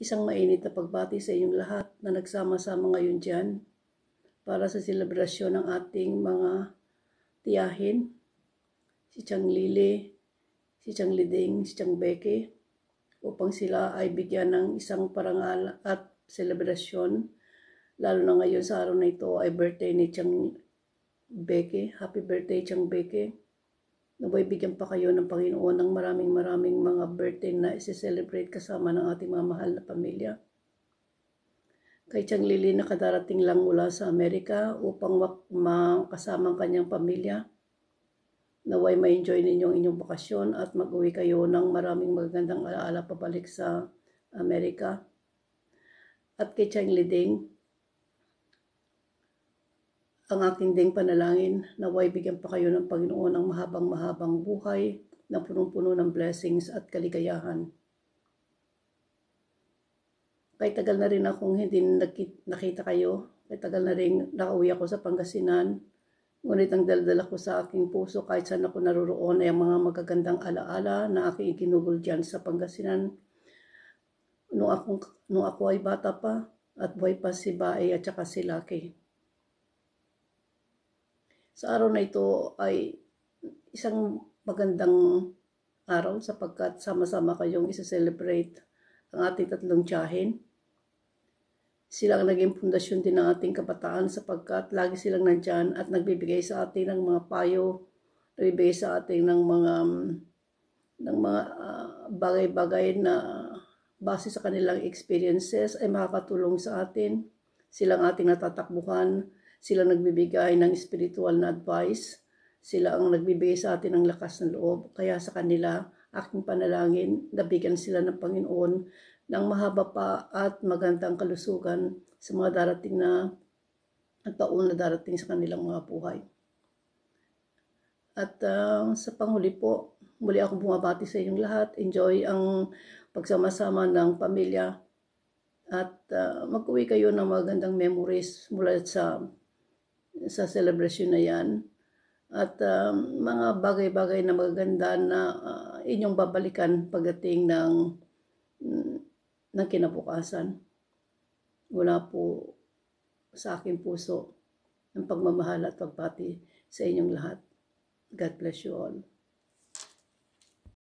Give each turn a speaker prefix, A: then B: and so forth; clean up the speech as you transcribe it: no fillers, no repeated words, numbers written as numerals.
A: Isang mainit na pagbati sa inyong lahat na nagsama-sama ngayon dyan para sa selebrasyon ng ating mga tiyahin, si Chang Lili, si Chang Liding, si Chang Becky, upang sila ay bigyan ng isang parangal at selebrasyon. Lalo na ngayon sa araw na ito ay birthday ni Chang Becky. Happy birthday, Chang Becky. Naway bigyan pa kayo ng Panginoon ng maraming mga birthday na isi-celebrate kasama ng ating mga mahal na pamilya. Kay Chang Lili nakadarating lang mula sa Amerika upang makasama ang kanyang pamilya. Naway ma-enjoy ninyong inyong bakasyon at mag-uwi kayo ng maraming magagandang alaala pabalik sa Amerika. At kay Chang Liding, ang aking ding panalangin, naway bigyan pa kayo ng Panginoon ng mahabang buhay na punong-puno ng blessings at kaligayahan. Kay tagal na rin akong hindi nakita kayo, kay tagal na rin nakauwi ako sa Pangasinan, ngunit ang daldala ko sa aking puso kahit saan ako naroroon ay ang mga magagandang alaala na aking ikinugol dyan sa Pangasinan. Nung ako ay bata pa at buhay pa si Bae at saka si Lucky. Sa araw na ito ay isang magandang araw sapagkat sama-sama kayong isa-celebrate ang ating tatlong tiyahin. Sila ang naging pundasyon din ng ating kabataan sapagkat lagi silang nandyan at nagbibigay sa atin ng mga payo, nagbibigay sa atin ng mga bagay-bagay na base sa kanilang experiences ay makakatulong sa atin. Silang ating natatakbuhan, sila nagbibigay ng spiritual na advice, sila ang nagbibigay sa atin ng lakas ng loob. Kaya sa kanila, aking panalangin, nabigyan sila ng Panginoon ng mahaba pa at magandang kalusugan sa mga darating na taon na darating sa kanilang mga buhay. At sa panghuli po, muli akong bumabati sa inyong lahat. Enjoy ang pagsama-sama ng pamilya at mag-uwi kayo ng magandang memories mula sa celebration na yan. At mga bagay-bagay na magaganda na inyong babalikan pagdating ng kinabukasan. Mula po sa aking puso ng pagmamahal at pagbati sa inyong lahat. God bless you all.